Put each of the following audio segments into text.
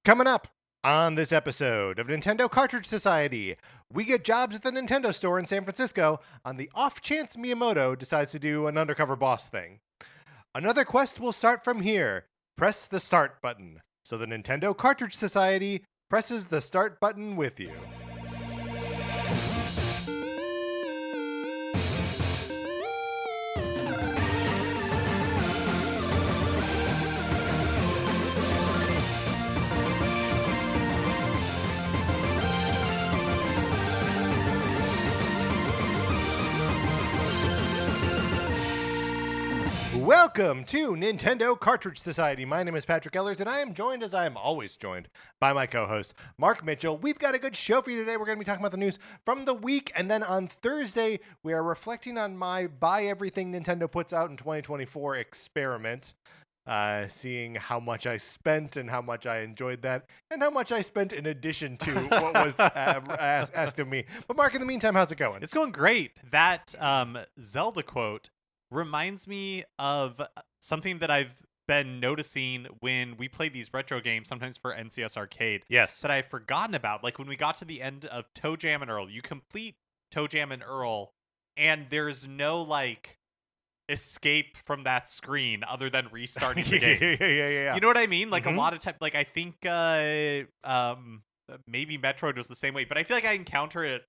Coming up on this episode of Nintendo Cartridge Society, we get jobs at the Nintendo store in San Francisco on the off chance Miyamoto decides to do an undercover boss thing. Another quest will start from here. Press the start button. So the Nintendo Cartridge Society presses the start button with you. Welcome to Nintendo Cartridge Society. My name is Patrick Ellers, and I am joined, as I am always joined, by my co-host, Mark Mitchell. We've got a good show for you today. We're going to be talking about the news from the week, and then on Thursday, we are reflecting on my Buy Everything Nintendo Puts Out in 2024 experiment, seeing how much I spent and how much I enjoyed that, and how much I spent in addition to what was asked of me. But Mark, in the meantime, how's it going? It's going great. That Zelda quote reminds me of something that I've been noticing when we play these retro games, sometimes for NCS Arcade. Yes. That I've forgotten about. Like when we got to the end of Toe Jam and Earl, you complete Toe Jam and Earl, and there's no like escape from that screen other than restarting the game. Yeah. You know what I mean? Like a lot of time, like I think maybe Metroid was the same way, but I feel like I encounter it,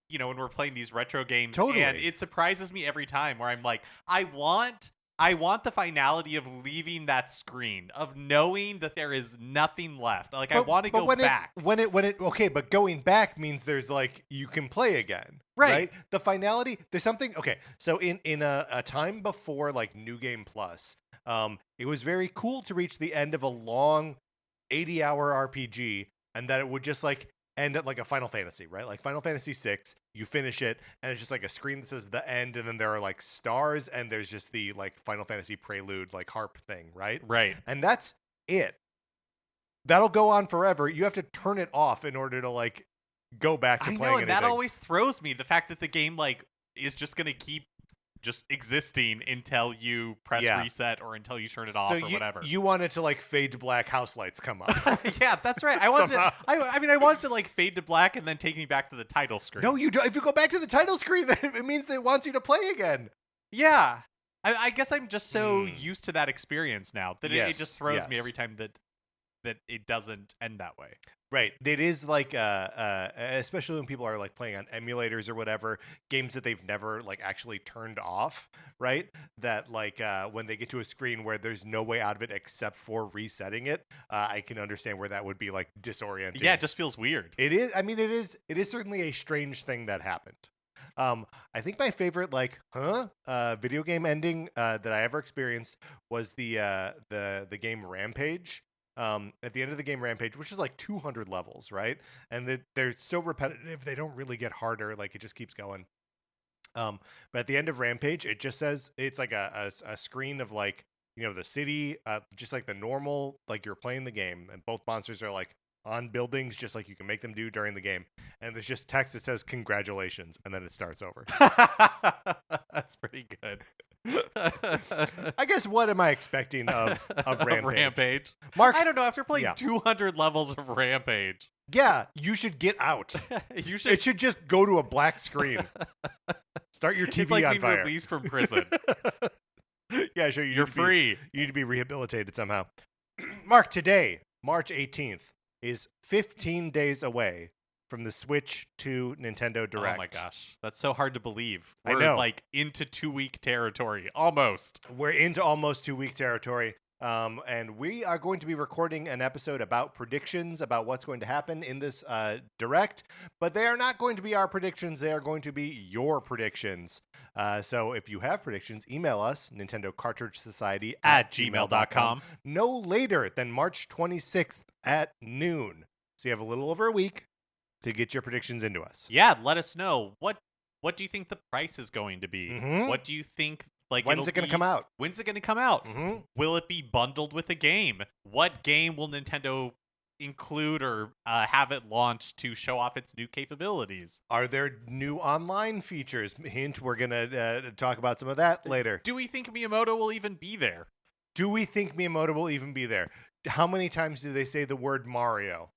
you know, when we're playing these retro games. Totally. And it surprises me every time where I'm like, I want the finality of leaving that screen, of knowing that there is nothing left. Like I want to go back. Okay, but going back means there's like you can play again. Right? The finality, there's something. Okay, so in a time before like New Game Plus, it was very cool to reach the end of a long 80-hour RPG, and that it would just like end at like a Final Fantasy, right? Like Final Fantasy VI, you finish it, and it's just like a screen that says the end, and then there are like stars, and there's just the like Final Fantasy prelude, like harp thing, right? Right. And that's it. That'll go on forever. You have to turn it off in order to like go back to playing anything. That always throws me. The fact that the game like is just gonna keep just existing until you press reset or until you turn it off or whatever. You want it to like fade to black, house lights come up. Yeah, that's right. I wanted to like fade to black and then take me back to the title screen. No, you don't. If you go back to the title screen, it means it wants you to play again. Yeah. I guess I'm just so used to that experience now that it just throws me every time that it doesn't end that way. Right. It is like, especially when people are like playing on emulators or whatever, games that they've never like actually turned off, right? That like when they get to a screen where there's no way out of it except for resetting it, I can understand where that would be like disorienting. Yeah, it just feels weird. It is. I mean, it is certainly a strange thing that happened. I think my favorite video game ending that I ever experienced was the game Rampage. At the end of the game Rampage, which is like 200 levels, right? And they're so repetitive, they don't really get harder. Like it just keeps going. But at the end of Rampage, it just says it's like a screen of like, you know, the city, just like the normal, like you're playing the game, and both monsters are like on buildings, just like you can make them do during the game. And there's just text that says congratulations, and then it starts over. That's pretty good. I guess what am I expecting of Rampage? Mark, I don't know. After playing 200 levels of Rampage, yeah, you should get out. It should just go to a black screen. Start your TV it's like on being fire. Released from prison. Yeah, sure. You're free. You need to be rehabilitated somehow. Mark, today, March 18th, is 15 days away from the Switch to Nintendo Direct. Oh my gosh. That's so hard to believe. I know. We're like into 2-week territory. Almost. We're into almost 2-week territory. And we are going to be recording an episode about predictions about what's going to happen in this Direct. But they are not going to be our predictions. They are going to be your predictions. So if you have predictions, email us, Nintendo Cartridge Society @gmail.com. No later than March 26th at noon. So you have a little over a week to get your predictions into us. Yeah, let us know. What do you think the price is going to be? Mm-hmm. What do you think? Like, when's it going to come out? When's it going to come out? Mm-hmm. Will it be bundled with a game? What game will Nintendo include or have it launched to show off its new capabilities? Are there new online features? Hint, we're going to talk about some of that later. Do we think Miyamoto will even be there? Do we think Miyamoto will even be there? how many times do they say the word Mario?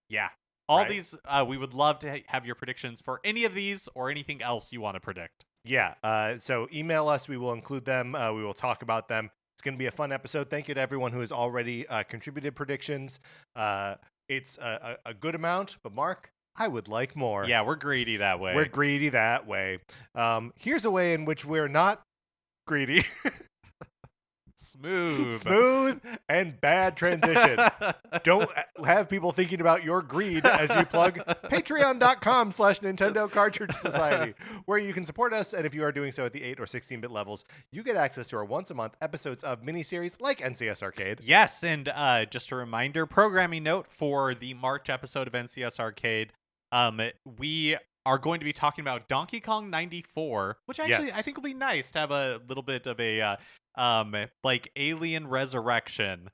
Yeah. All Right. these, we would love to have your predictions for any of these or anything else you want to predict. Yeah. So email us. We will include them. We will talk about them. It's going to be a fun episode. Thank you to everyone who has already contributed predictions. It's a good amount, but Mark, I would like more. Yeah, we're greedy that way. We're greedy that way. Here's a way in which we're not greedy. Smooth and bad transition. Don't have people thinking about your greed as you plug patreon.com/Nintendo Cartridge Society, where you can support us. And if you are doing so at the 8 or 16-bit levels, you get access to our once-a-month episodes of miniseries like NCS Arcade. Yes, and just a reminder, programming note for the March episode of NCS Arcade, we are going to be talking about Donkey Kong 94, which actually I think will be nice to have a little bit of a like Alien Resurrection.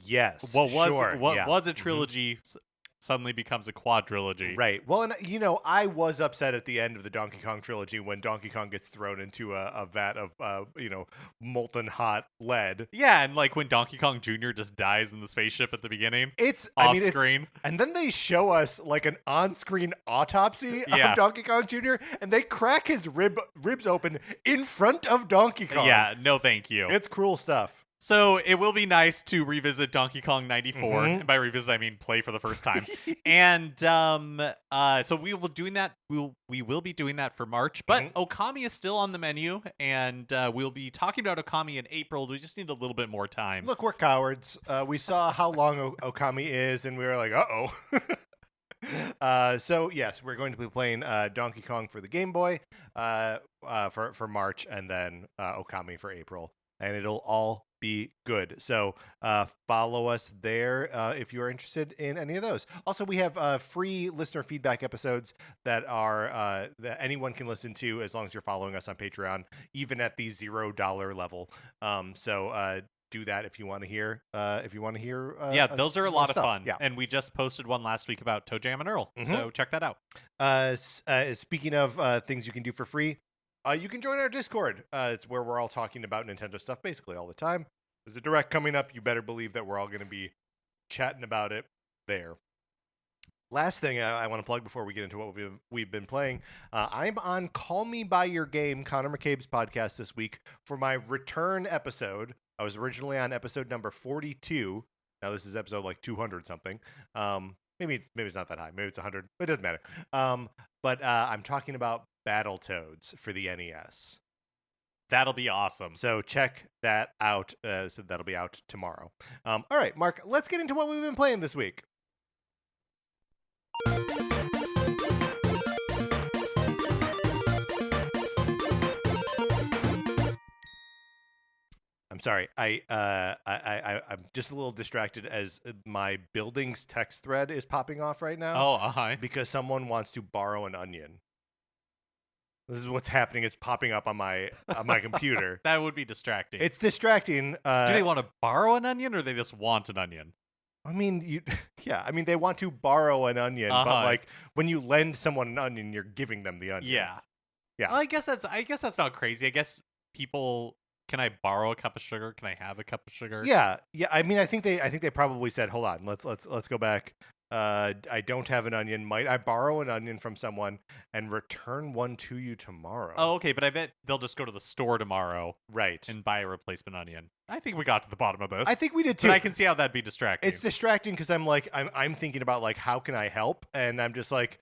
Yes. What sure. was a trilogy suddenly becomes a quadrilogy. Right. Well, and I was upset at the end of the Donkey Kong trilogy when Donkey Kong gets thrown into a vat of molten hot lead. Yeah, and like when Donkey Kong Jr. just dies in the spaceship at the beginning. It's off screen. And then they show us like an on-screen autopsy of Donkey Kong Jr. and they crack his ribs open in front of Donkey Kong. Yeah, no thank you. It's cruel stuff. So it will be nice to revisit Donkey Kong 94. And by revisit, I mean play for the first time. And so we will doing that. We will be doing that for March. But Okami is still on the menu, and we'll be talking about Okami in April. We just need a little bit more time. Look, we're cowards. We saw how long Okami is, and we were like, uh-oh. So yes, we're going to be playing Donkey Kong for the Game Boy for March, and then Okami for April, and it'll all be good. So follow us there if you are interested in any of those. Also, we have free listener feedback episodes that are that anyone can listen to as long as you're following us on Patreon, even at the $0 level. So do that if you want to hear. Yeah, those are a lot of fun. Yeah. And we just posted one last week about Toe Jam and Earl. So check that out. Speaking of things you can do for free, you can join our Discord. It's where we're all talking about Nintendo stuff basically all the time. There's a direct coming up. You better believe that we're all going to be chatting about it there. Last thing I want to plug before we get into what we've been playing, I'm on Call Me By Your Game, Connor McCabe's podcast this week for my return episode. I was originally on episode number 42. Now this is episode like 200 something. Maybe it's not that high. Maybe it's 100. But it doesn't matter. But I'm talking about Battletoads for the NES. That'll be awesome. So check that out. So that'll be out tomorrow. All right, Mark, let's get into what we've been playing this week. I'm sorry. I'm just a little distracted as my buildings text thread is popping off right now. Because someone wants to borrow an onion. This is what's happening. It's popping up on my computer. That would be distracting. It's distracting. Do they want to borrow an onion, or they just want an onion? I mean, they want to borrow an onion, but like when you lend someone an onion, you're giving them the onion. Yeah. Well, I guess that's not crazy. I guess people. Can I borrow a cup of sugar? Can I have a cup of sugar? Yeah. I mean, I think they probably said, hold on, let's go back. I don't have an onion. Might I borrow an onion from someone and return one to you tomorrow? Oh, okay, but I bet they'll just go to the store tomorrow, right, and buy a replacement onion. I think we got to the bottom of this. I think we did too. But I can see how that'd be distracting. It's distracting because I'm thinking about like how can I help, and I'm just like,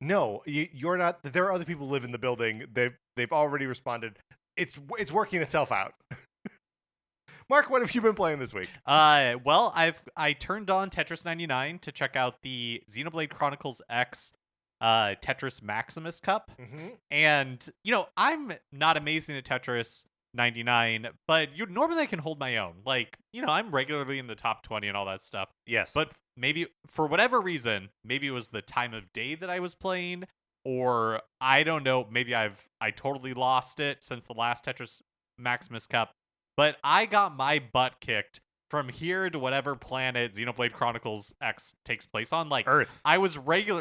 no, you're not. There are other people who live in the building. They've already responded. It's working itself out. Mark, what have you been playing this week? Well, I turned on Tetris 99 to check out the Xenoblade Chronicles X Tetris Maximus Cup. And, I'm not amazing at Tetris 99, but normally I can hold my own. Like, I'm regularly in the top 20 and all that stuff. Yes. But maybe, for whatever reason, maybe it was the time of day that I was playing, or I don't know, maybe I totally lost it since the last Tetris Maximus Cup. But I got my butt kicked from here to whatever planet Xenoblade Chronicles X takes place on. Like Earth. I was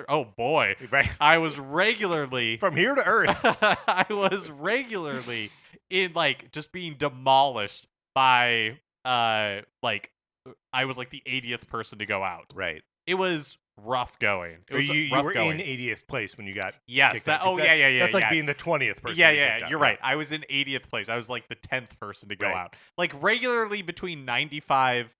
oh boy. Right. I was regularly from here to Earth. I was regularly in like just being demolished by like I was like the 80th person to go out. Right. It was rough going. It Or was you rough were going. in 80th place when you got Yes. kicked That, out, 'cause yeah. That's like yeah. being the 20th person. Yeah, to get yeah, kicked out. you're right. I was in 80th place. I was like the 10th person to go out. Like regularly between 95th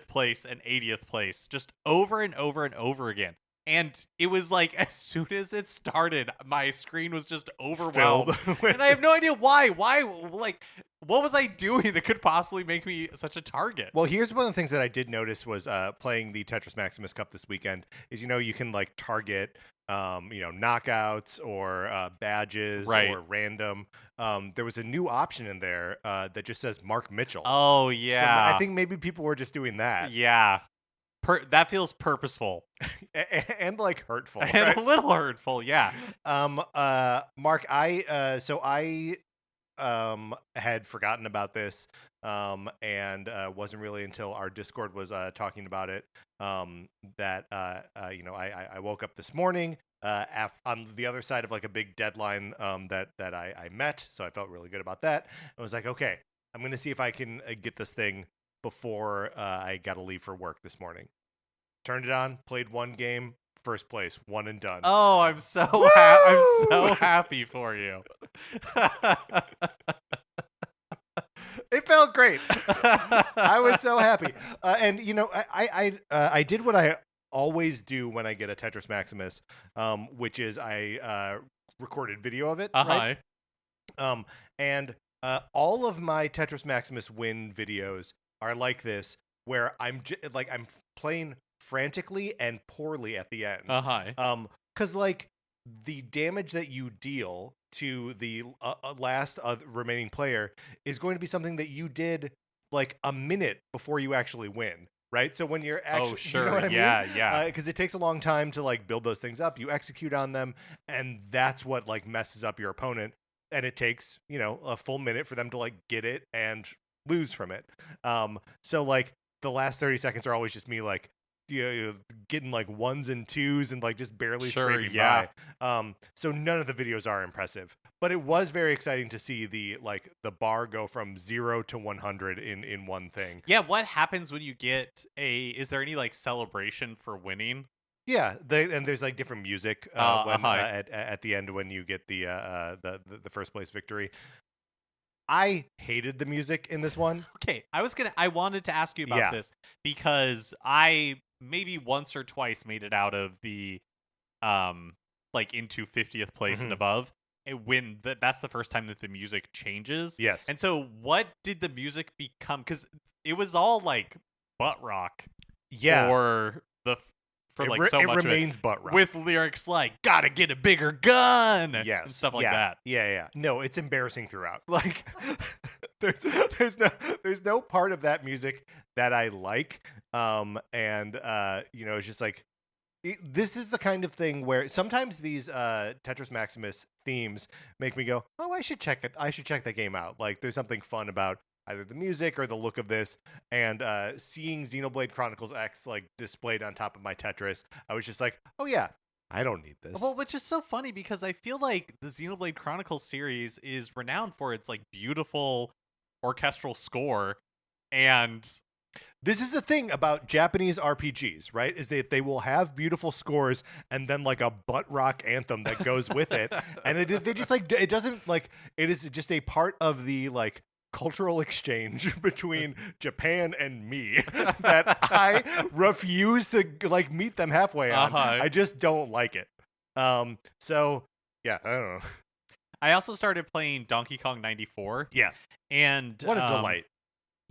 place and 80th place, just over and over and over again. And it was like as soon as it started, my screen was just overwhelmed. And I have no idea why. Why, like, what was I doing that could possibly make me such a target? Well, here's one of the things that I did notice was playing the Tetris Maximus Cup this weekend is, you can like target, knockouts or badges or random. There was a new option in there that just says Mark Mitchell. Oh, So yeah. I think maybe people were just doing that. Yeah. That feels purposeful. and like hurtful. And right? a little hurtful, yeah. Mark, I had forgotten about this and wasn't really until our Discord was talking about it that I woke up this morning on the other side of like a big deadline that I met, so I felt really good about that. I was like, okay, I'm gonna see if I can get this thing before I got to leave for work this morning. Turned it on, played one game, first place, one and done. Oh, I'm so happy for you. It felt great. I was so happy. And I did what I always do when I get a Tetris Maximus, which is I recorded video of it. Right? And all of my Tetris Maximus win videos are like this, where I'm I'm playing frantically and poorly at the end. Because like the damage that you deal to the last remaining player is going to be something that you did like a minute before you actually win. Right. So when you're actually, you know what I mean? Yeah. Because it takes a long time to like build those things up. You execute on them, and that's what like messes up your opponent. And it takes, a full minute for them to like get it and lose from it. So like the last 30 seconds are always just me like, getting like ones and twos and like just barely scraping by. So none of the videos are impressive, but it was very exciting to see the bar go from 0 to 100 in one thing. Yeah. What happens when you get is there any like celebration for winning? Yeah, and there's like different music at the end when you get the first place victory. I hated the music in this one. Okay, I wanted to ask you about this because I maybe once or twice made it out of the into 50th place and above. When that's the first time that the music changes. Yes. And so what did the music become? Because it was all like butt rock. Yeah. It remains butt rock with lyrics like "gotta get a bigger gun," and stuff like that. Yeah. No, it's embarrassing throughout. Like, there's no part of that music that I like. It's just like this is the kind of thing where sometimes these Tetris Maximus themes make me go, oh, I should check it. I should check that game out. Like, there's something fun about either the music or the look of this, and seeing Xenoblade Chronicles X like displayed on top of my Tetris, I was just like, oh yeah, I don't need this. Well, which is so funny because I feel like the Xenoblade Chronicles series is renowned for its like beautiful orchestral score, and this is the thing about Japanese RPGs, right? Is that they will have beautiful scores and then like a butt rock anthem that goes with it, and they just like it doesn't like it is just a part of the like cultural exchange between Japan and me that I refuse to like meet them halfway on. I just don't like it. So yeah, I don't know. I also started playing Donkey Kong 94. Yeah. And what a delight.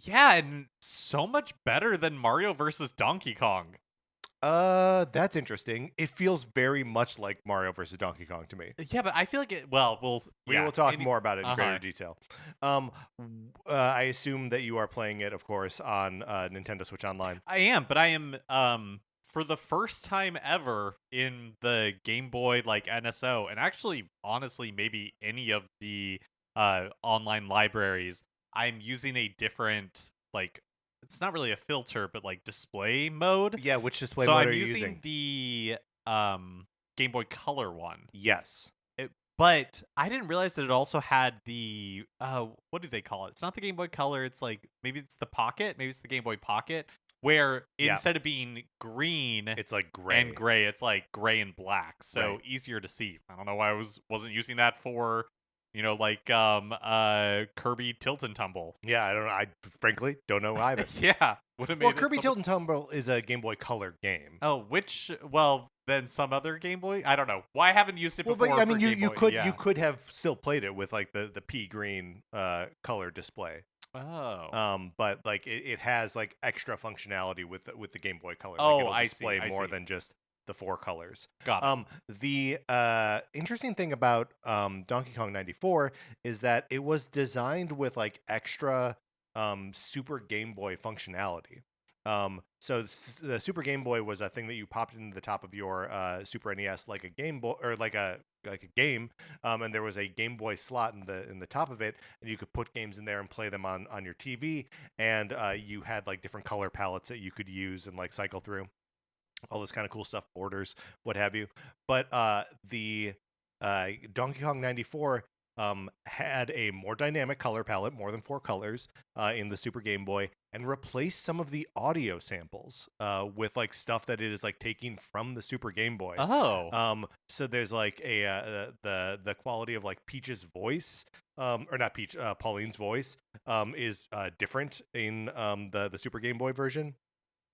Yeah, and so much better than Mario versus Donkey Kong. That's interesting. It feels very much like Mario versus Donkey Kong to me. Yeah, but I feel like we will talk more about it in greater detail. I assume that you are playing it, of course, on Nintendo Switch Online. I am, but I am for the first time ever in the Game Boy like NSO, and actually, honestly, maybe any of the online libraries, I'm using a different like. It's not really a filter, but like display mode. Yeah, which display mode are you using? So I'm using the Game Boy Color one. Yes. But I didn't realize that it also had the what do they call it? It's not the Game Boy Color. It's like maybe it's the Pocket. Maybe it's the Game Boy Pocket, where instead of being green It's like gray. and gray, it's like gray and black, so Right. easier to see. I don't know why I wasn't using that for, like Kirby Tilt and Tumble. Yeah, I don't know. I frankly don't know either. Yeah, would have made Well, it Kirby so Tilt and Tumble is a Game Boy Color game. Oh, then some other Game Boy? I don't know. Well, I haven't used it Well, before. but I mean, for you Game Boy. could Yeah. you could have still played it with like the pea green color display. Oh. But like it has like extra functionality with the Game Boy Color. Oh, like, it'll I display see, I more see. than just the 4 colors. Got it. The interesting thing about Donkey Kong 94 is that it was designed with like extra Super Game Boy functionality. So the Super Game Boy was a thing that you popped into the top of your Super NES like a Game Boy or like a game, and there was a Game Boy slot in the top of it, and you could put games in there and play them on your TV, and you had like different color palettes that you could use and like cycle through. All this kind of cool stuff, borders, what have you. But the Donkey Kong 94 had a more dynamic color palette, more than 4 colors in the Super Game Boy, and replaced some of the audio samples with like stuff that it is like taking from the Super Game Boy. Oh. So there's like the quality of like Peach's voice, or not Peach, Pauline's voice is different in the Super Game Boy version.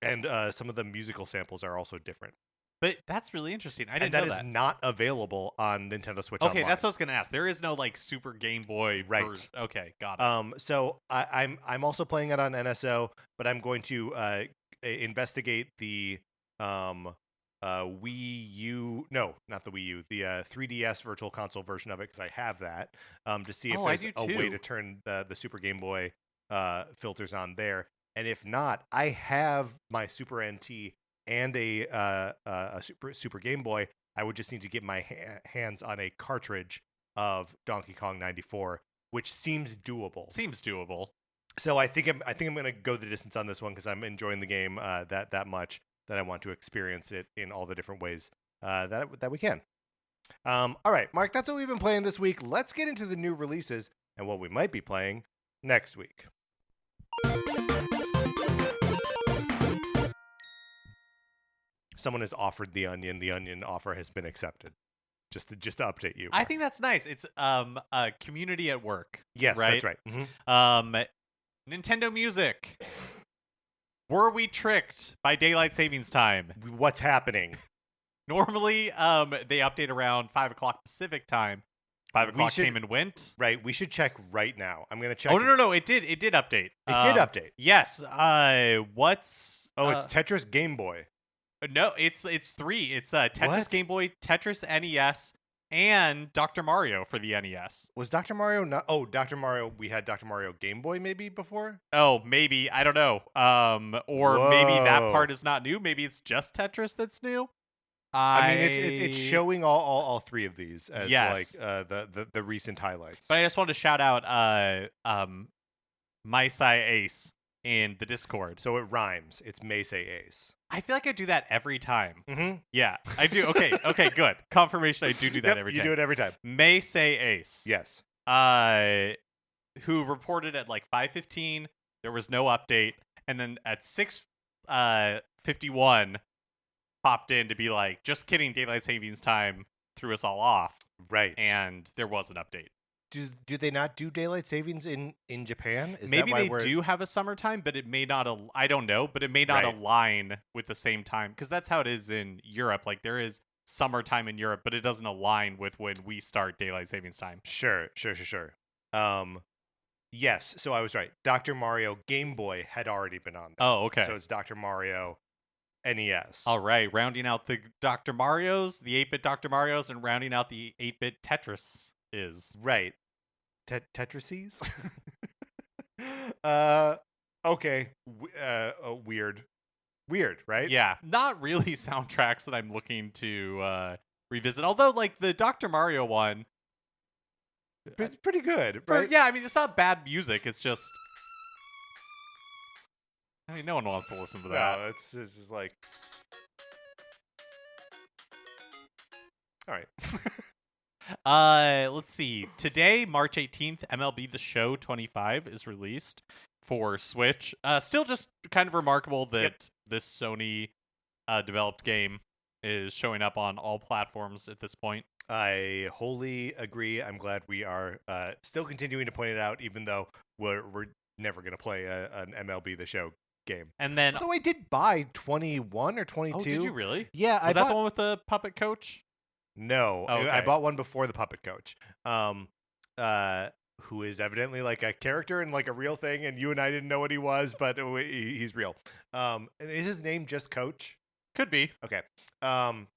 And some of the musical samples are also different. But that's really interesting. I didn't and know that is not available on Nintendo Switch Okay, Online. that's what I was gonna ask. There is no like Super Game Boy Right. version. Okay, got it. So I'm also playing it on NSO, but I'm going to investigate the Wii U. No, not the Wii U. The 3DS Virtual Console version of it, because I have that. To see if Oh, I there's do a way too. to turn the Super Game Boy filters on there. And if not, I have my Super NT and a Super Game Boy. I would just need to get my hands on a cartridge of Donkey Kong 94, which seems doable. Seems doable. So I think I'm going to go the distance on this one because I'm enjoying the game that much that I want to experience it in all the different ways that we can. All right, Mark, that's what we've been playing this week. Let's get into the new releases and what we might be playing next week. Someone has offered the onion. The onion offer has been accepted. Just to update you. I think that's nice. It's a community at work. Yes, right? that's right. Mm-hmm. Nintendo Music. Were we tricked by daylight savings time? What's happening? Normally, they update around 5 o'clock Pacific time. 5 o'clock came and went. Right. We should check right now. I'm going to check. Oh, no. It did update. It did update. Yes. What's... it's Tetris Game Boy. No, it's 3. It's Tetris What? Game Boy, Tetris NES, and Dr. Mario for the NES. Was Dr. Mario not... Oh, Dr. Mario... We had Dr. Mario Game Boy maybe before? Oh, maybe. I don't know. Or maybe that Whoa. part is not new. Maybe it's just Tetris that's new. I mean, it's showing all 3 of these as Yes. like the recent highlights. But I just wanted to shout out Maisai Ace in the Discord. So it rhymes. It's Mace Ace. I feel like I do that every time. Mm-hmm. Yeah, I do. Okay, good. Confirmation I do that every time. You do it every time. Maisai Ace. Yes. Who reported at like 5:15, there was no update, and then at 6:51 popped in to be like, just kidding, daylight savings time threw us all off. Right. And there was an update. Do they not do daylight savings in Japan? Is Maybe that why they do have a summertime, but it may not. I don't know, but it may not Right. align with the same time, because that's how it is in Europe. Like there is summertime in Europe, but it doesn't align with when we start daylight savings time. Sure. Yes. So I was right. Dr. Mario Game Boy had already been on there. Oh, okay. So it's Dr. Mario NES. All right, rounding out the Dr. Marios, the 8-bit Dr. Marios, and rounding out the 8-bit Tetris is. Right. Tetrises? Okay. Weird. Weird, right? Yeah, not really soundtracks that I'm looking to revisit. Although, like, the Dr. Mario one. It's pretty good, right? Yeah, I mean, it's not bad music. It's just. I mean, no one wants to listen to that. No, it's just like. All right. Let's see. Today, March 18th, MLB The Show 25 is released for Switch. Still just kind of remarkable that this Sony developed game is showing up on all platforms at this point. I wholly agree. I'm glad we are still continuing to point it out, even though we're never going to play an MLB The Show game. And then, although I did buy 21 or 22. oh, did you really? Yeah, Was that the one with the puppet coach? No, Oh, okay. I bought one before the puppet coach. Who is evidently like a character and like a real thing, and you and I didn't know what he was, but he's real. And is his name just Coach? Could be. Okay. And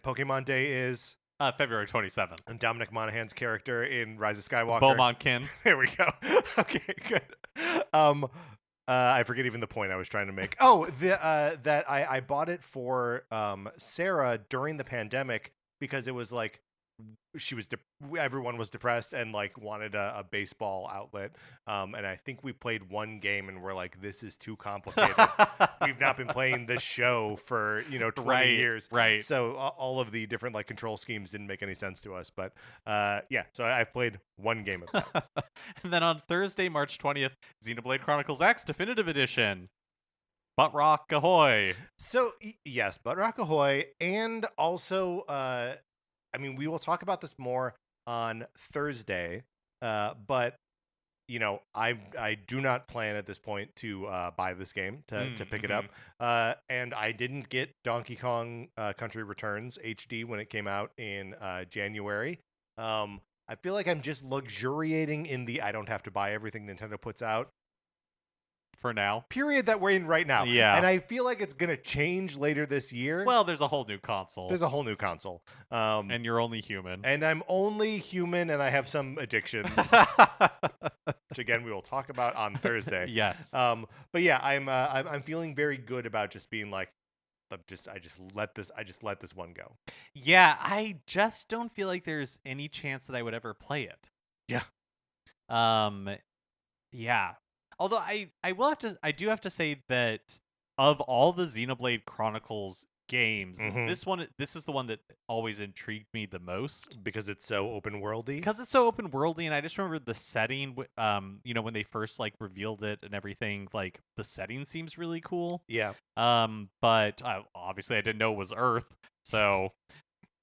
Pokemon Day is February 27th. and Dominic Monaghan's character in Rise of Skywalker. Beaumontkin. There we go. Okay, good. I forget even the point I was trying to make. Oh, that I bought it for Sarah during the pandemic because it was like everyone was depressed and like wanted a baseball outlet. And I think we played one game and we're like, this is too complicated. We've not been playing this show for 20 years. Right. So all of the different like control schemes didn't make any sense to us. But yeah, so I've played one game of that. And then on Thursday, March 20th, Xenoblade Chronicles X Definitive Edition. Butt Rock Ahoy. So yes, Butt Rock Ahoy, and also I mean, we will talk about this more on Thursday, but I do not plan at this point to buy this game to pick it up, and I didn't get Donkey Kong Country Returns HD when it came out in January. I feel like I'm just luxuriating in the I don't have to buy everything Nintendo puts out for now period that we're in right now. Yeah. And I feel like it's gonna change later this year. Well, there's a whole new console. And you're only human. And I'm only human, and I have some addictions, which again we will talk about on Thursday. Yes. But yeah, I'm feeling very good about just being like, I just let this one go. Yeah, I just don't feel like there's any chance that I would ever play it. Yeah. Yeah. Although I do have to say that of all the Xenoblade Chronicles games, this is the one that always intrigued me the most because it's so open worldy. And I just remember the setting. When they first like revealed it and everything, like the setting seems really cool. Yeah. But obviously I didn't know it was Earth, so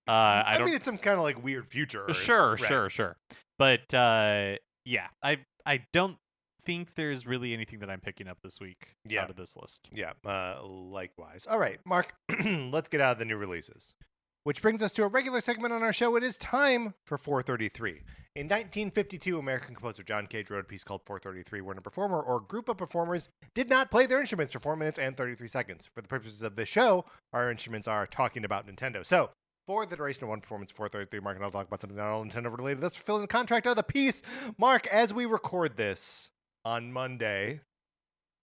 I mean, it's some kind of like weird future Earth. Sure. But yeah, I don't think there's really anything that I'm picking up this week out of this list. Yeah, likewise. All right, Mark, let's get out of the new releases. Which brings us to a regular segment on our show. It is time for 433. In 1952, American composer John Cage wrote a piece called 433, where a performer or group of performers did not play their instruments for 4 minutes and 33 seconds. For the purposes of this show, our instruments are talking about Nintendo. So, for the duration of one performance, 433, Mark and I'll talk about something not all Nintendo related. Let's fulfill the contract of the piece. Mark, as we record this on Monday,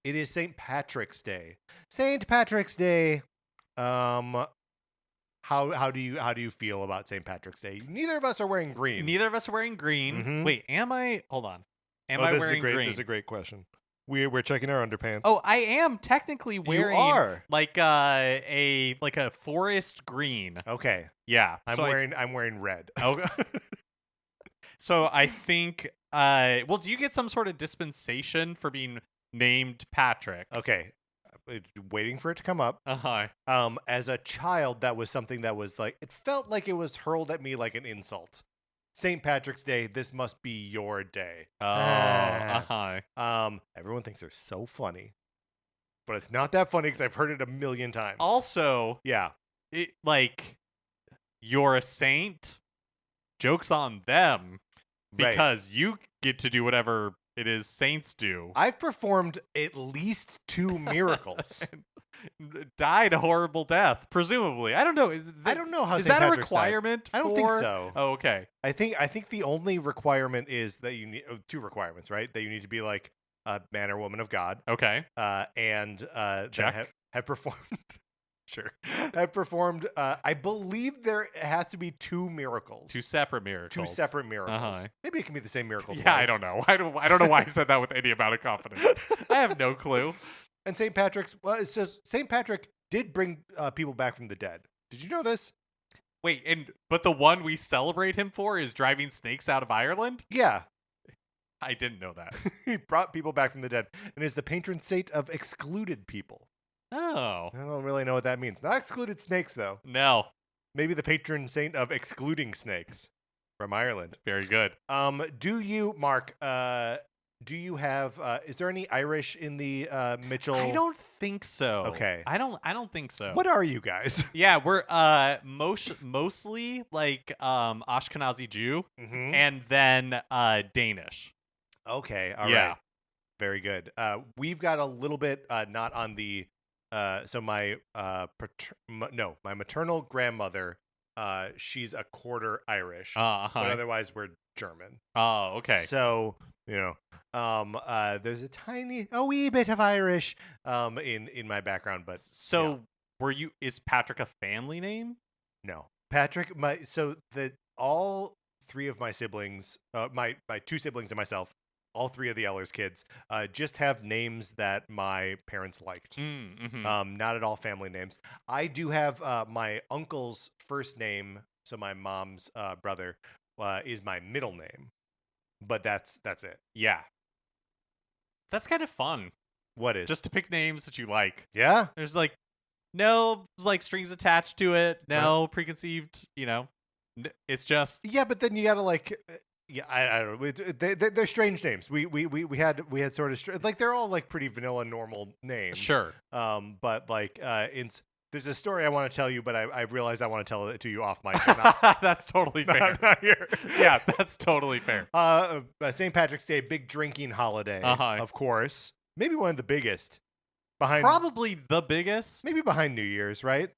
it is St. Patrick's Day. St. Patrick's Day. How do you feel about St. Patrick's Day? Neither of us are wearing green. Wait, am I? Hold on. Am I wearing green? This is a great question. We're checking our underpants. Oh, I am technically wearing. You are like a forest green. Okay. Yeah. I'm wearing red. Okay. So I think. Well, do you get some sort of dispensation for being named Patrick? Okay. Waiting for it to come up. As a child, that was something that was like, it felt like it was hurled at me like an insult. St. Patrick's Day, this must be your day. Everyone thinks they're so funny, but it's not that funny because I've heard it a million times. Also, yeah, you're a saint. Joke's on them, because you get to do whatever it is saints do. I've performed at least 2 miracles. Died a horrible death, presumably. I don't know. I don't know how. Is that a requirement? I don't think so. Oh, okay. I think the only requirement is that you need 2 requirements, right? That you need to be like a man or woman of God. Okay. And check. Have performed. Sure. I've performed. I believe there has to be 2 miracles. 2 separate miracles. 2 separate miracles. Maybe it can be the same miracle. Yeah, twice. I don't know. I don't know why I said that with any amount of confidence. I have no clue. And St. Patrick's. Well, it says St. Patrick did bring people back from the dead. Did you know this? But the one we celebrate him for is driving snakes out of Ireland? Yeah. I didn't know that. He brought people back from the dead and is the patron saint of excluded people. Oh. I don't really know what that means. Not excluded snakes, though. No. Maybe the patron saint of excluding snakes from Ireland. Very good. Do you, Mark, do you have, is there any Irish in the Mitchell? I don't think so. Okay. I don't think so. What are you guys? Yeah, we're mostly like Ashkenazi Jew Mm-hmm. and then Danish. Okay, all Yeah. right. Very good. We've got a little bit not on the so my my maternal grandmother, she's a quarter Irish, but otherwise we're German. Oh, okay. So, there's a wee bit of Irish in my background, but So is Patrick a family name? no. Patrick, all three of my siblings, my two siblings and myself, all three of the Ellers kids, just have names that my parents liked. Mm-hmm. Not at all family names. I do have my uncle's first name, so my mom's brother, is my middle name, but that's it. Yeah. That's kind of fun. What is? Just to pick names that you like. Yeah? There's like no like strings attached to it, no preconceived, it's just Yeah, but then you gotta like I don't know. They're strange names. We had sort of like they're all like pretty vanilla normal names. sure. But like there's a story I want to tell you, but I realized I want to tell it to you off mic. That's totally fair. Not here. Yeah, that's totally fair. St. Patrick's Day, big drinking holiday, Uh-huh. of course. Maybe one of the biggest. Probably the biggest. Maybe behind New Year's, right?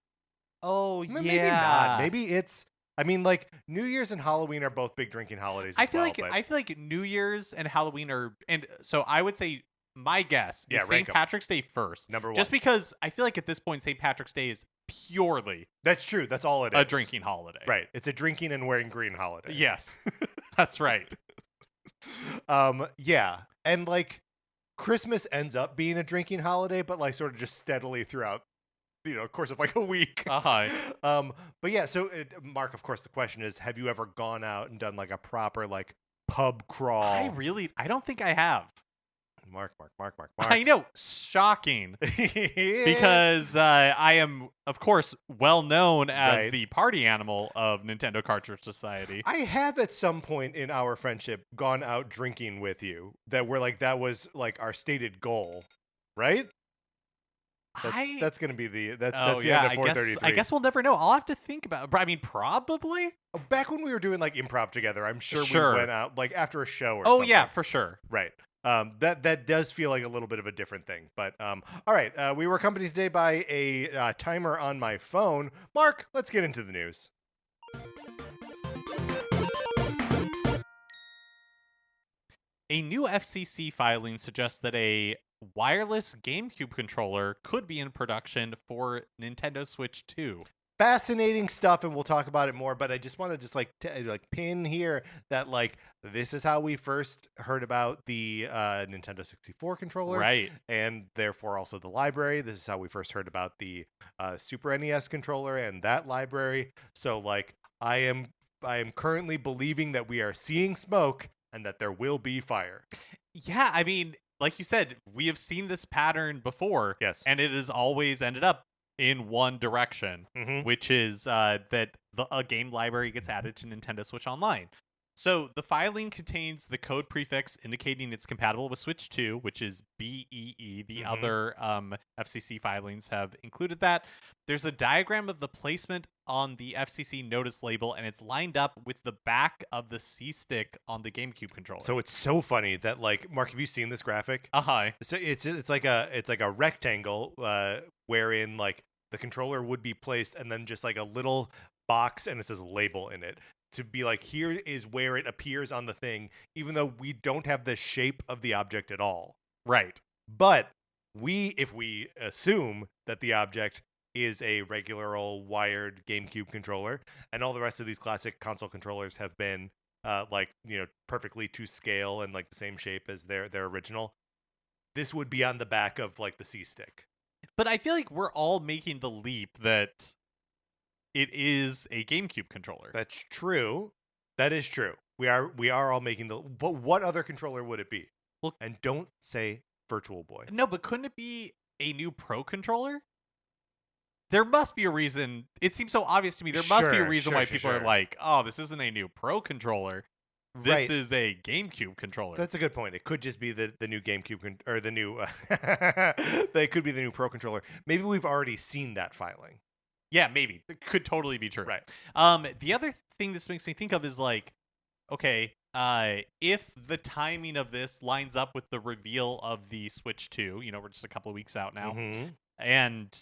Oh, yeah. Maybe not. Maybe it's. I mean, like New Year's and Halloween are both big drinking holidays. I feel like New Year's and Halloween and so I would say my guess is St. Patrick's Day first. Number one. Just because I feel like at this point St. Patrick's Day is purely That's true. That's all it is. a drinking holiday. Right. It's a drinking and wearing green holiday. Yes. That's right. Yeah. And like Christmas ends up being a drinking holiday, but like sort of just steadily throughout course of like a week. But yeah, so Mark, of course the question is, have you ever gone out and done like a proper like pub crawl? I don't think I have. Mark. I know, shocking. Because I am, of course, well known as the party animal of Nintendo Cartridge Society. I have at some point in our friendship gone out drinking with you that was like our stated goal, right? That's going to be the end of 433. I guess we'll never know. I'll have to think about it. I mean, probably. Back when we were doing like improv together, I'm sure we went out like after a show or something. Oh yeah, for sure. Right. That does feel like a little bit of a different thing. But all right, we were accompanied today by a timer on my phone. Mark, let's get into the news. A new FCC filing suggests that a wireless GameCube controller could be in production for Nintendo Switch 2. Fascinating stuff, and we'll talk about it more. But I just want to just pin here that like this is how we first heard about the Nintendo 64 controller, right? And therefore also the library. This is how we first heard about the Super NES controller and that library. So like I am currently believing that we are seeing smoke and that there will be fire. Yeah, I mean, like you said, we have seen this pattern before. Yes, and it has always ended up in one direction, which is that a game library gets added to Nintendo Switch Online. So the filing contains the code prefix indicating it's compatible with Switch 2, which is BEE. The other FCC filings have included that. There's a diagram of the placement on the FCC notice label, and it's lined up with the back of the C-stick on the GameCube controller. So it's so funny that like, Mark, have you seen this graphic? So it's like a rectangle wherein like the controller would be placed, and then just like a little box, and it says label in it to be like, here is where it appears on the thing, even though we don't have the shape of the object at all. Right. But if we assume that the object is a regular old wired GameCube controller, and all the rest of these classic console controllers have been perfectly to scale and like the same shape as their original, this would be on the back of like the C-stick. But I feel like we're all making the leap that it is a GameCube controller. That's true. That is true. We are all making but what other controller would it be? Well, and don't say Virtual Boy. No, but couldn't it be a new Pro controller? There must be a reason. It seems so obvious to me. There must be a reason why people are like, "Oh, this isn't a new Pro controller. This is a GameCube controller." That's a good point. It could just be the new GameCube or the new. They could be the new Pro controller. Maybe we've already seen that filing. Yeah, maybe. It could totally be true. Right. The other thing this makes me think of is like, okay, if the timing of this lines up with the reveal of the Switch 2, we're just a couple of weeks out now, and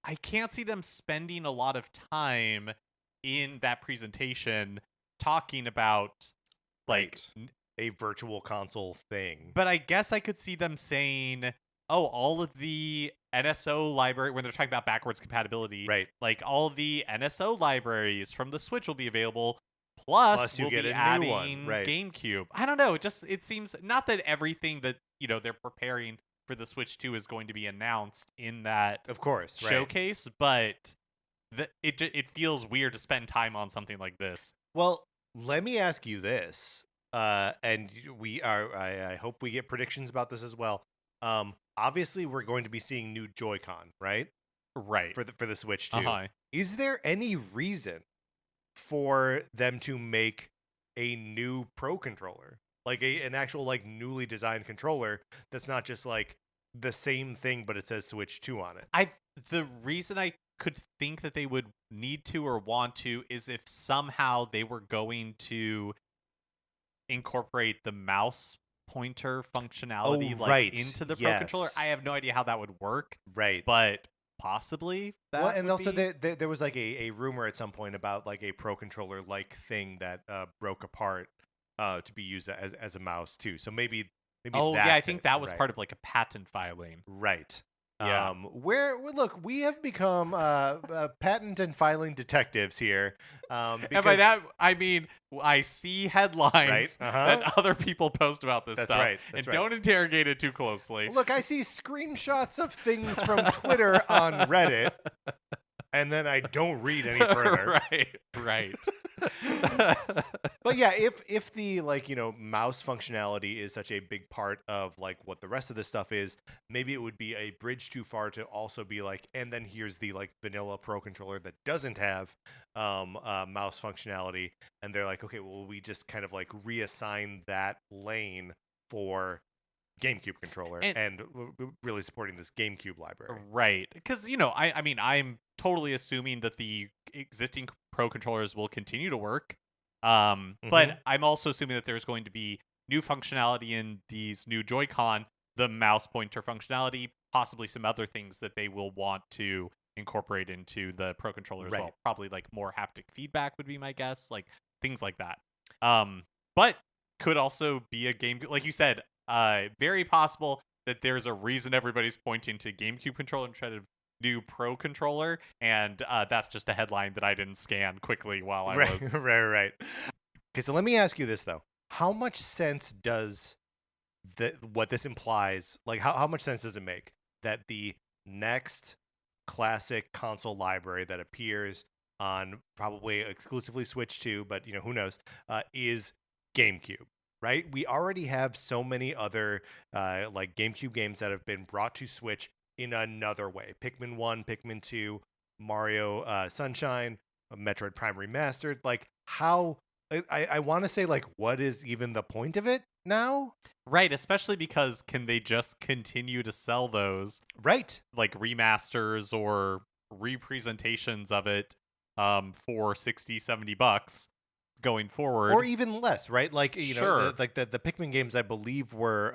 I can't see them spending a lot of time in that presentation talking about like a virtual console thing. But I guess I could see them saying, "Oh, all of the NSO library," when they're talking about backwards compatibility, right? Like all the NSO libraries from the Switch will be available. Plus you we'll get be a adding new one, right? GameCube. I don't know. It seems not that everything that they're preparing for the Switch 2 is going to be announced in that, of course, showcase, but it feels weird to spend time on something like this. Well, let me ask you this, and I hope we get predictions about this as well. Obviously, we're going to be seeing new Joy-Con, right? Right. For the Switch 2. Is there any reason for them to make a new Pro controller, like an actual like newly designed controller that's not just like the same thing but it says Switch 2 on it? The reason I could think that they would need to or want to is if somehow they were going to incorporate the mouse pointer functionality into the Pro controller. I have no idea how that would work. Right. But possibly that. Well, and also there was like a rumor at some point about like a Pro controller like thing that broke apart to be used as a mouse too. So maybe I think that was part of like a patent filing. Right. Yeah. Look, we have become patent and filing detectives here. And by that, I mean, I see headlines that other people post about this stuff. Right. Don't interrogate it too closely. Look, I see screenshots of things from Twitter on Reddit, and then I don't read any further. Right. But yeah, if the mouse functionality is such a big part of like what the rest of this stuff is, maybe it would be a bridge too far to also be like, and then here's the like vanilla Pro controller that doesn't have mouse functionality, and they're like, okay, well, we just kind of like reassign that lane for GameCube controller and really supporting this GameCube library. Right. Because, I mean, I'm totally assuming that the existing Pro controllers will continue to work. But I'm also assuming that there's going to be new functionality in these new Joy-Con, the mouse pointer functionality, possibly some other things that they will want to incorporate into the Pro controller as well. Probably like more haptic feedback would be my guess, like things like that. But could also be a game, like you said, very possible that there's a reason everybody's pointing to GameCube controller instead of new Pro controller, and that's just a headline that I didn't scan quickly while I was right. Okay, so let me ask you this though: how much sense does what this implies? Like, how much sense does it make that the next classic console library that appears on probably exclusively Switch 2, but who knows, is GameCube? Right? We already have so many other like GameCube games that have been brought to Switch in another way. Pikmin 1, Pikmin 2, Mario Sunshine, Metroid Prime Remastered. Like, how... I want to say, like, what is even the point of it now? Right, especially because can they just continue to sell those? Right. Like, remasters or representations of it for $60-$70 going forward, or even less, right? Like sure. like the Pikmin games, I believe, were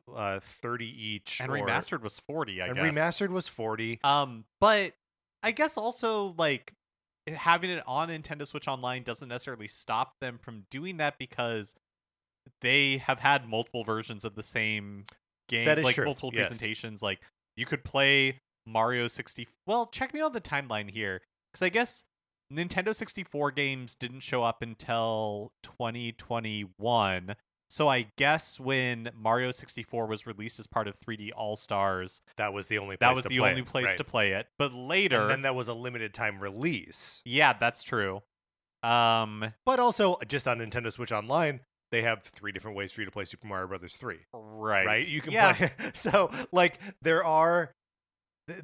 $30 each, and remastered was $40. I guess remastered was $40. But I guess also like having it on Nintendo Switch Online doesn't necessarily stop them from doing that because they have had multiple versions of the same game, that is like true. multiple presentations. Like you could play Mario 60. Well, check me on the timeline here because I guess Nintendo 64 games didn't show up until 2021. So I guess when Mario 64 was released as part of 3D All-Stars, That was the only place that was to the play only it, place right. to play it. But later, And then that was a limited time release. yeah, that's true. But also, just on Nintendo Switch Online, they have 3 different ways for you to play Super Mario Brothers 3. Right? You can play. So, like, there are.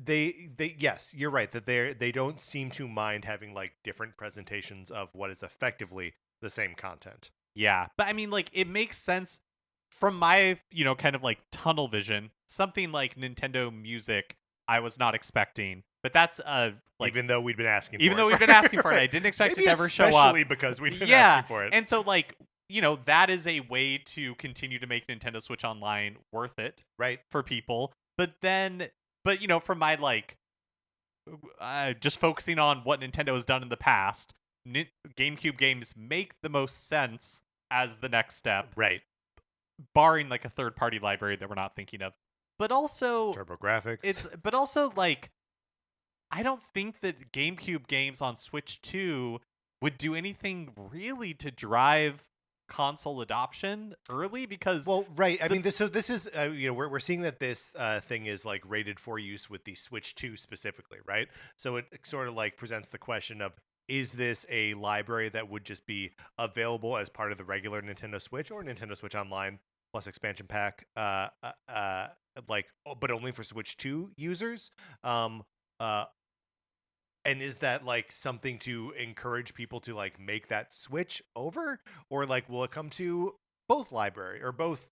Yes, you're right that they don't seem to mind having like different presentations of what is effectively the same content. Yeah, but I mean, like, it makes sense from my, kind of like tunnel vision. Something like Nintendo Music, I was not expecting, but that's like, even though we'd been asking, even for though it, we've been asking for it, I didn't expect it maybe to ever show up. especially because we've been asking for it. And so, like, that is a way to continue to make Nintendo Switch Online worth it, Right. for people. But from my like, just focusing on what Nintendo has done in the past, GameCube games make the most sense as the next step, Right. barring like a third-party library that we're not thinking of. But also, TurboGrafx. but also like, I don't think that GameCube games on Switch 2 would do anything really to drive console adoption early, because right. I mean, this is we're seeing that this thing is like rated for use with the Switch 2 specifically, right? So it sort of like presents the question of, is this a library that would just be available as part of the regular Nintendo Switch or Nintendo Switch Online plus expansion pack, but only for Switch 2 users? And is that like something to encourage people to like make that switch over, or like will it come to both library or both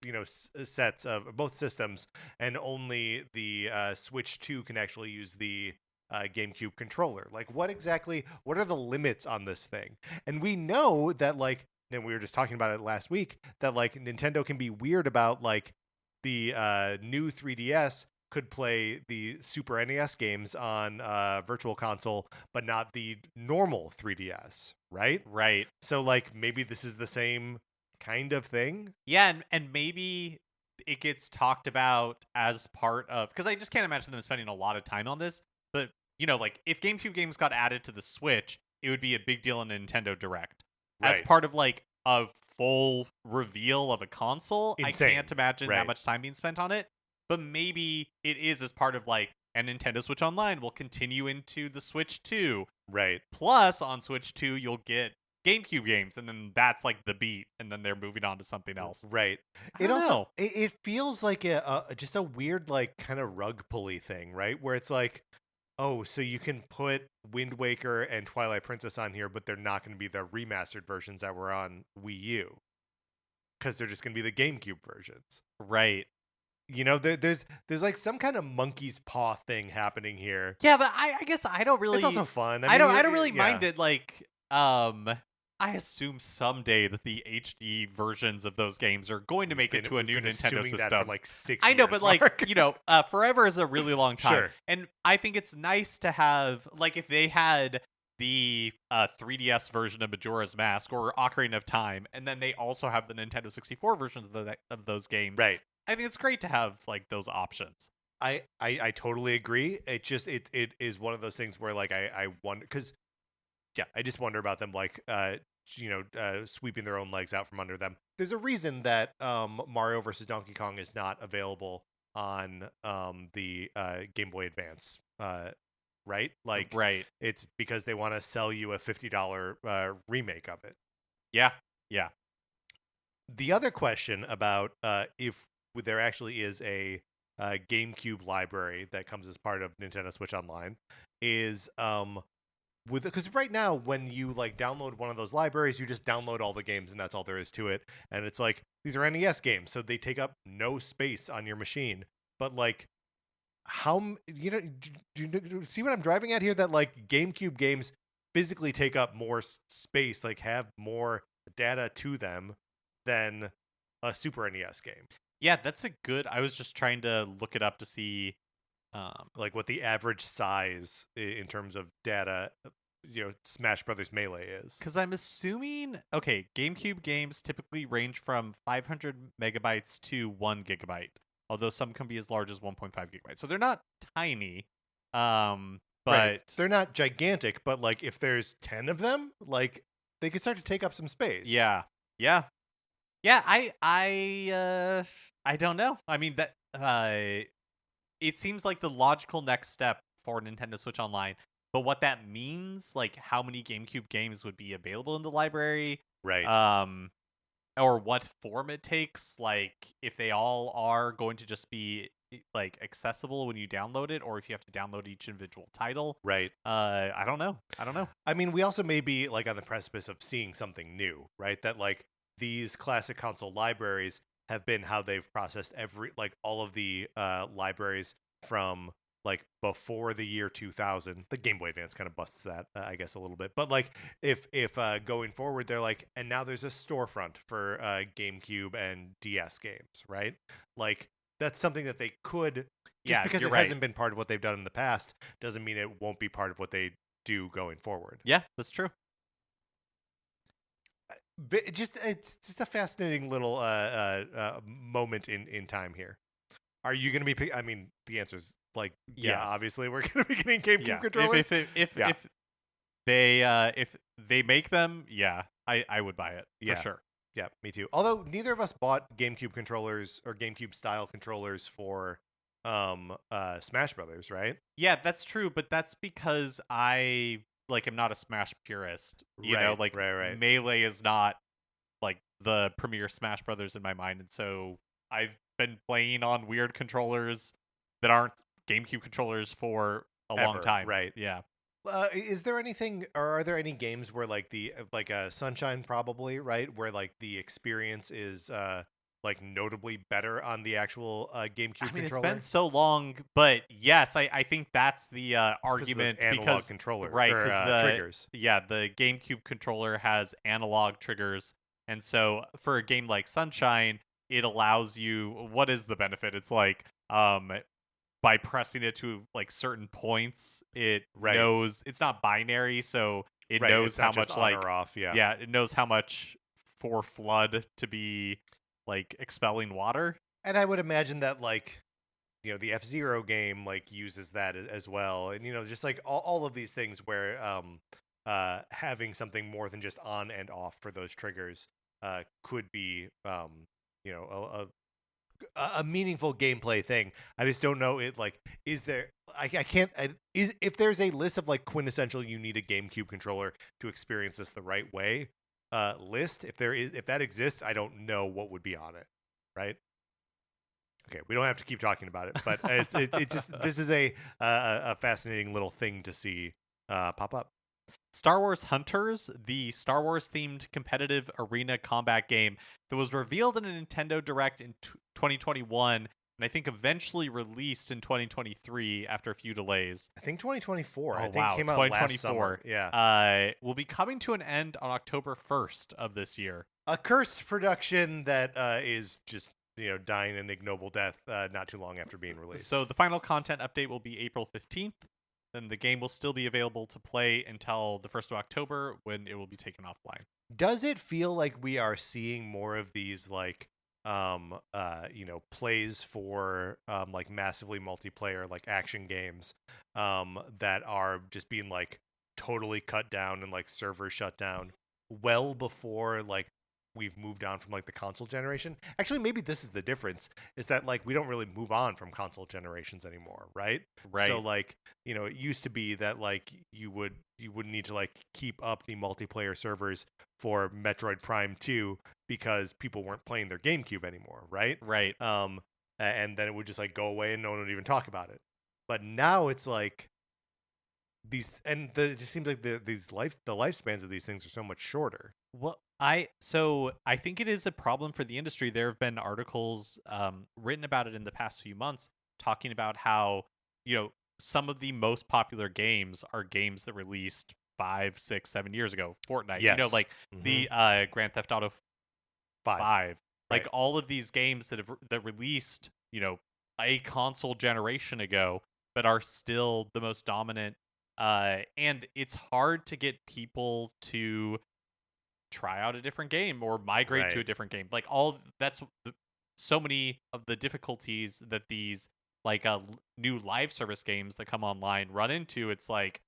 sets of both systems, and only the Switch 2 can actually use the GameCube controller? Like, what are the limits on this thing? And we know that, like, and we were just talking about it last week, that like Nintendo can be weird about like the new 3DS could play the Super NES games on Virtual Console, but not the normal 3DS, right? Right. So, like, maybe this is the same kind of thing? Yeah, and maybe it gets talked about as part of... Because I just can't imagine them spending a lot of time on this, but, like, if GameCube games got added to the Switch, it would be a big deal in a Nintendo Direct. Right. As part of, like, a full reveal of a console, Insane. I can't imagine Right. that much time being spent on it. But maybe it is as part of like, and Nintendo Switch Online will continue into the Switch 2. Right. Plus, on Switch 2, you'll get GameCube games, and then that's like the beat, and then they're moving on to something else. Right. It feels like just a weird, like, kind of rug pulley thing, right? Where it's like, oh, so you can put Wind Waker and Twilight Princess on here, but they're not going to be the remastered versions that were on Wii U, because they're just going to be the GameCube versions. Right. There's like some kind of monkey's paw thing happening here. Yeah, but I guess I don't really... It's also fun. I don't really mind it. Like, I assume someday that the HD versions of those games are going to make it to a new Nintendo system. That for like 6 I know, years, but like, forever is a really long time. Sure. And I think it's nice to have, like, if they had the 3DS version of Majora's Mask or Ocarina of Time, and then they also have the Nintendo 64 versions of those games. Right. I think it's great to have like those options. I totally agree. It is one of those things where like I wonder, because I just wonder about them like sweeping their own legs out from under them. There's a reason that Mario vs. Donkey Kong is not available on the Game Boy Advance, right? Like, right. It's because they want to sell you a $50 remake of it. Yeah. The other question about if there actually is a GameCube library that comes as part of Nintendo Switch Online is because right now when you like download one of those libraries, you just download all the games and that's all there is to it. And it's like, these are NES games, so they take up no space on your machine. But like, how do you see what I'm driving at here? That like GameCube games physically take up more space, like have more data to them than a Super NES game. Yeah, that's a good... I was just trying to look it up to see like what the average size in terms of data, Smash Brothers Melee is. Because I'm assuming, okay, GameCube games typically range from 500 megabytes to 1 gigabyte, although some can be as large as 1.5 gigabytes. So they're not tiny, but... Right. They're not gigantic, but like if there's 10 of them, like they could start to take up some space. Yeah. Yeah, I don't know. I mean that it seems like the logical next step for Nintendo Switch Online. But what that means, like how many GameCube games would be available in the library, Right. um, or what form it takes, like if they all are going to just be like accessible when you download it, or if you have to download each individual title. Right. I don't know. I mean, we also may be like on the precipice of seeing something new, right? That like these classic console libraries have been how they've processed all of the libraries from like before the year 2000. The Game Boy Advance kind of busts that, I guess, a little bit. But like if going forward, they're like, and now there's a storefront for GameCube and DS games, right? Like that's something that they could. Just Yeah, because you're it right. hasn't been part of what they've done in the past doesn't mean it won't be part of what they do going forward. Yeah, that's true. It's just a fascinating little moment in time here. Are you going to be? I mean, the answer is like yeah. Yes. Obviously, we're going to be getting GameCube Yeah. controllers. If they make them, yeah, I would buy it for sure. Yeah, me too. Although neither of us bought GameCube controllers or GameCube style controllers for Smash Brothers, right? Yeah, that's true, but that's because I like am not a Smash purist. You know, like right. Melee is not like the premier Smash Brothers in my mind, and so I've been playing on weird controllers that aren't GameCube controllers for a long time. Right. Yeah. Is there anything, or are there any games where like Sunshine probably, right, where like the experience is like notably better on the actual GameCube I mean, controller? it's been so long, but yes, I think that's the argument analog controller, right? or, Because triggers. Yeah, the GameCube controller has analog triggers, and so for a game like Sunshine, it allows you. What is the benefit? It's like by pressing it to like certain points, it knows it's not binary, so it knows how much on or off. Yeah, it knows how much for flood to be like expelling water. And I would imagine that like the F-Zero game like uses that as well, and just like all of these things where having something more than just on and off for those triggers could be a meaningful gameplay thing. I just don't know it like is there I can't is if there's a list of like quintessential you need a GameCube controller to experience this the right way list, if that exists, I don't know what would be on it, right? Okay, we don't have to keep talking about it, but it just this is a fascinating little thing to see pop up. Star Wars Hunters, the Star Wars themed competitive arena combat game that was revealed in a Nintendo Direct in 2021 and I think eventually released in 2023 after a few delays. I think 2024. Oh, I think wow. came out 2024. last summer. Yeah. Will be coming to an end on October 1st of this year. A cursed production that is just dying an ignoble death not too long after being released. So the final content update will be April 15th. Then the game will still be available to play until the 1st of October when it will be taken offline. Does it feel like we are seeing more of these like plays for like massively multiplayer like action games that are just being like totally cut down and like servers shut down well before like we've moved on from like the console generation? Actually, maybe this is the difference, is that like we don't really move on from console generations anymore, right? So like it used to be that like you would need to like keep up the multiplayer servers for Metroid Prime 2 because people weren't playing their GameCube anymore, right? And then it would just like go away and no one would even talk about it. But now it's like these, and it just seems like the lifespans of these things are so much shorter. Well, I think it is a problem for the industry. There have been articles written about it in the past few months talking about how, some of the most popular games are games that released 5, 6, 7 years ago. Fortnite, yes. The Grand Theft Auto 5. Like all of these games that released, a console generation ago, but are still the most dominant. And it's hard to get people to try out a different game or migrate to a different game. Like so many of the difficulties that these like new live service games that come online run into. It's like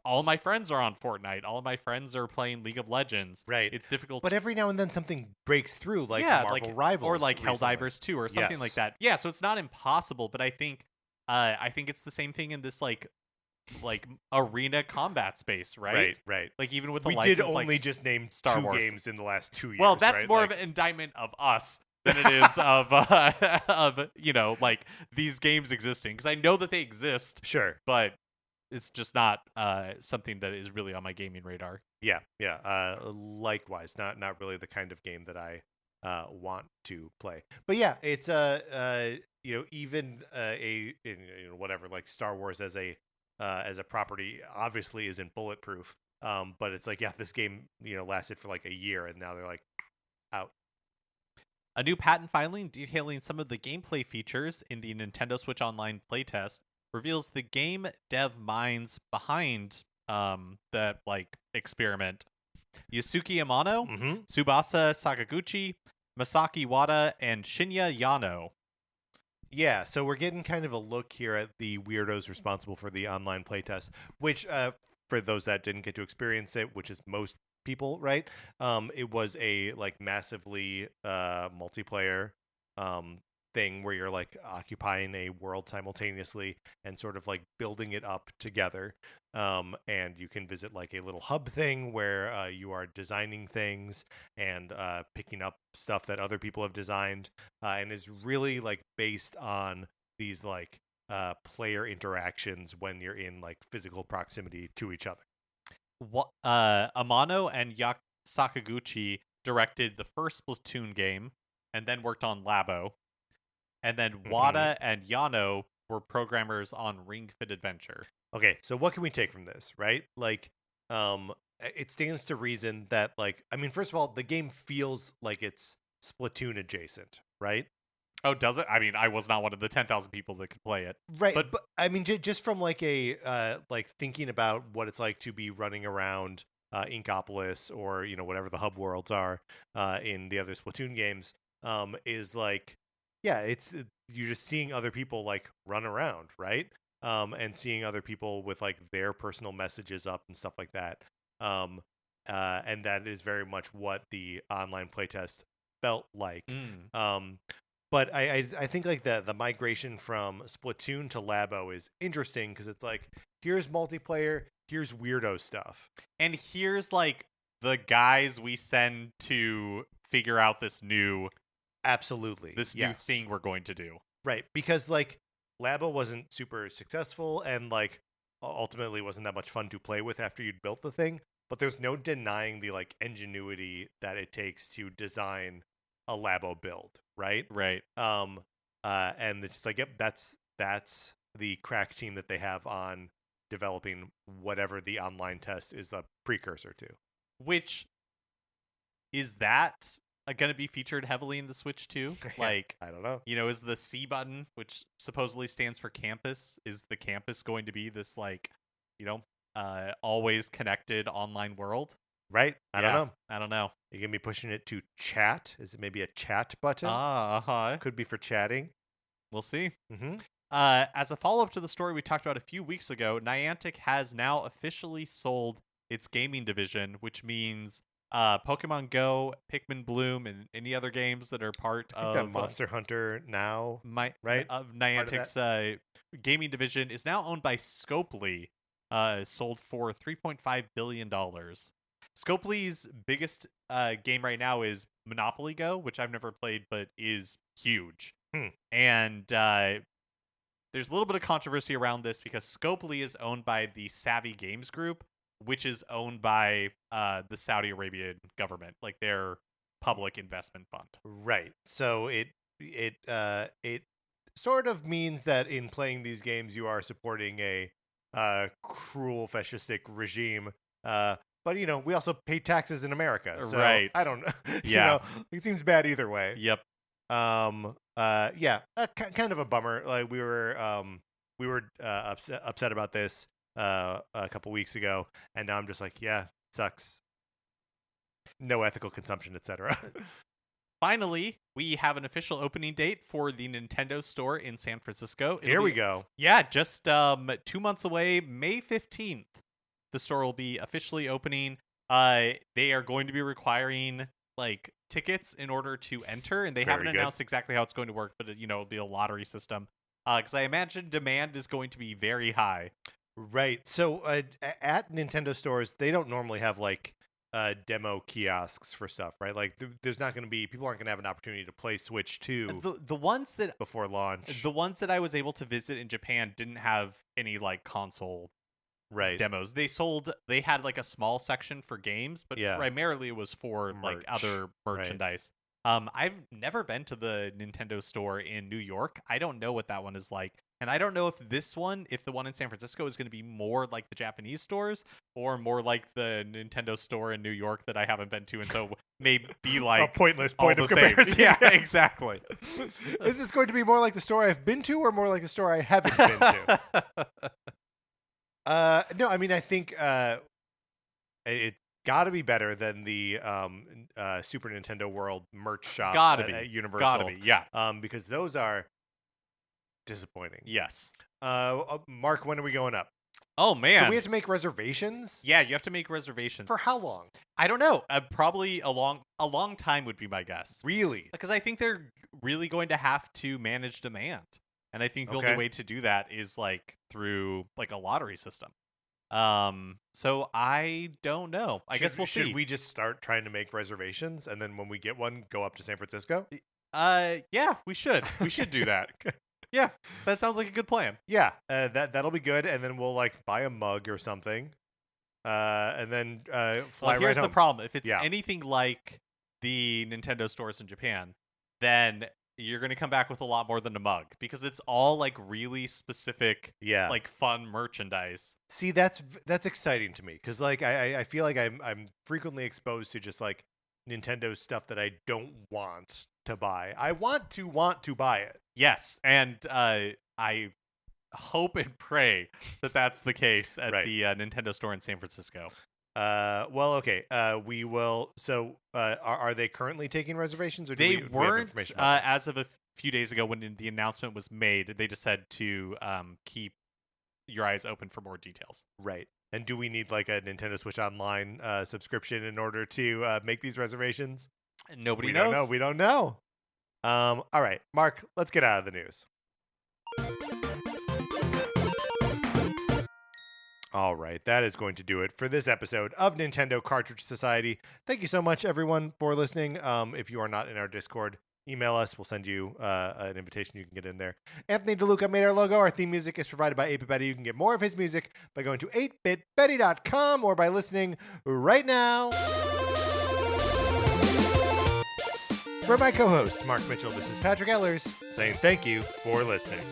all my friends are on Fortnite. All of my friends are playing League of Legends. Right. It's difficult. But every now and then something breaks through, like Marvel Rivals, or like recently. Helldivers 2 or something like that. Yeah, so it's not impossible, but I think it's the same thing in this like arena combat space, right? Right. Like even with the we license, did only like, just name Star 2 Wars games in the last 2 years. Well, that's right? more like, of an indictment of us than it is of like these games existing, because I know that they exist, sure, but it's just not something that is really on my gaming radar. Yeah. Likewise, not really the kind of game that I want to play. But yeah, it's even whatever, like Star Wars as a property obviously isn't bulletproof. But it's like, yeah, this game lasted for like a year, and now they're like out. A new patent filing detailing some of the gameplay features in the Nintendo Switch Online playtest reveals the game dev minds behind the experiment. Yusuke Amano, Tsubasa Sakaguchi, Masaki Wada, and Shinya Yano. Yeah, so we're getting kind of a look here at the weirdos responsible for the online playtest, which for those that didn't get to experience it, which is most people, right? It was a massively multiplayer thing where you're occupying a world simultaneously and sort of building it up together. And you can visit a little hub thing where you are designing things and picking up stuff that other people have designed, and is really based on these player interactions when you're in physical proximity to each other. Amano and Sakaguchi directed the first Splatoon game and then worked on Labo. And then Wada and Yano were programmers on Ring Fit Adventure. Okay, so what can we take from this, right? It stands to reason that, first of all, the game feels like it's Splatoon adjacent, right? Oh, does it? I mean, I was not one of the 10,000 people that could play it. Right, but I mean, just from thinking about what it's like to be running around Inkopolis or whatever the hub worlds are in the other Splatoon games, is yeah, it's you're just seeing other people run around, right? And seeing other people with their personal messages up and stuff like that. And that is very much what the online playtest felt like. But I think the migration from Splatoon to Labo is interesting because it's here's multiplayer, here's weirdo stuff, and here's the guys we send to figure out this new new thing we're going to do. Right, because Labo wasn't super successful and ultimately wasn't that much fun to play with after you'd built the thing, but there's no denying the ingenuity that it takes to design a Labo build, right? Right. And it's just yep, that's the crack team that they have on developing whatever the online test is a precursor to. Which is that going to be featured heavily in the Switch too? I don't know. Is the C button, which supposedly stands for campus, is the campus going to be this always connected online world? Right? I don't know. You can be pushing it to chat. Is it maybe a chat button? Could be for chatting. We'll see. As a follow-up to the story we talked about a few weeks ago, Niantic has now officially sold its gaming division, which means Pokemon Go, Pikmin Bloom, and any other games that are part of that Monster Hunter now, right? Of Niantic's gaming division is now owned by Scopely, sold for $3.5 billion. Scopely's biggest game right now is Monopoly Go, which I've never played, but is huge. And there's a little bit of controversy around this because Scopely is owned by the Savvy Games Group, which is owned by the Saudi Arabian government, their public investment fund. Right. So it sort of means that in playing these games, you are supporting a cruel fascistic regime. But we also pay taxes in America, so right. I don't know. Yeah, it seems bad either way. Yep. Yeah, kind of a bummer. We were upset about this a couple weeks ago, and now I'm just yeah, sucks. No ethical consumption, etc. Finally, we have an official opening date for the Nintendo store in San Francisco. Here we go. Yeah, just 2 months away, May 15th. the store will be officially opening. They are going to be requiring like tickets in order to enter, and they haven't announced exactly how it's going to work, but it'll be a lottery system. Because I imagine demand is going to be very high. Right. So at Nintendo stores, they don't normally have like demo kiosks for stuff, right? Like there's not going to be, people aren't going to have an opportunity to play Switch 2 the ones that before launch. The ones that I was able to visit in Japan didn't have any like console demos. They had like a small section for games, but primarily it was for like other merchandise. I've never been to the Nintendo store in New York. I don't know what that one is like. And I don't know if the one in San Francisco is going to be more like the Japanese stores or more like the Nintendo store in New York that I haven't been to. And so may be like a pointless point of comparison. Yeah, exactly. Is this going to be more like the store I've been to or more like the store I haven't been to? No, I mean, I think it got to be better than the Super Nintendo World merch shops at Universal. Gotta be, yeah. Because those are disappointing. Yes. Mark, when are we going up? Oh, man. So we have to make reservations? Yeah, you have to make reservations. For how long? I don't know. Probably a long time would be my guess. Really? Because I think they're really going to have to manage demand. And I think the only way to do that is like through like a lottery system. So I don't know. I guess we'll see. Should we just start trying to make reservations and then when we get one, go up to San Francisco? Yeah, we should. We should do that. Yeah, that sounds like a good plan. Yeah, that'll be good, and then we'll like buy a mug or something, and then fly right home. Here's the problem: if it's anything like the Nintendo stores in Japan, then you're going to come back with a lot more than a mug because it's all like really specific, like fun merchandise. See, that's exciting to me because like I feel like I'm frequently exposed to just like Nintendo stuff that I don't want to buy. I want to buy it. Yes, and I hope and pray that that's the case at the Nintendo store in San Francisco. Well, okay. We will. So, are they currently taking reservations, or they weren't? We have information about as of a few days ago, when the announcement was made, they just said to keep your eyes open for more details. Right. And do we need like a Nintendo Switch Online subscription in order to make these reservations? Nobody knows. We don't know. All right, Mark, let's get out of the news. All right, that is going to do it for this episode of Nintendo Cartridge Society. Thank you so much, everyone, for listening. If you are not in our Discord, email us. We'll send you an invitation. You can get in there. Anthony DeLuca made our logo. Our theme music is provided by 8-Bit Betty. You can get more of his music by going to 8bitbetty.com or by listening right now. For my co-host, Mark Mitchell, this is Patrick Ellers saying thank you for listening.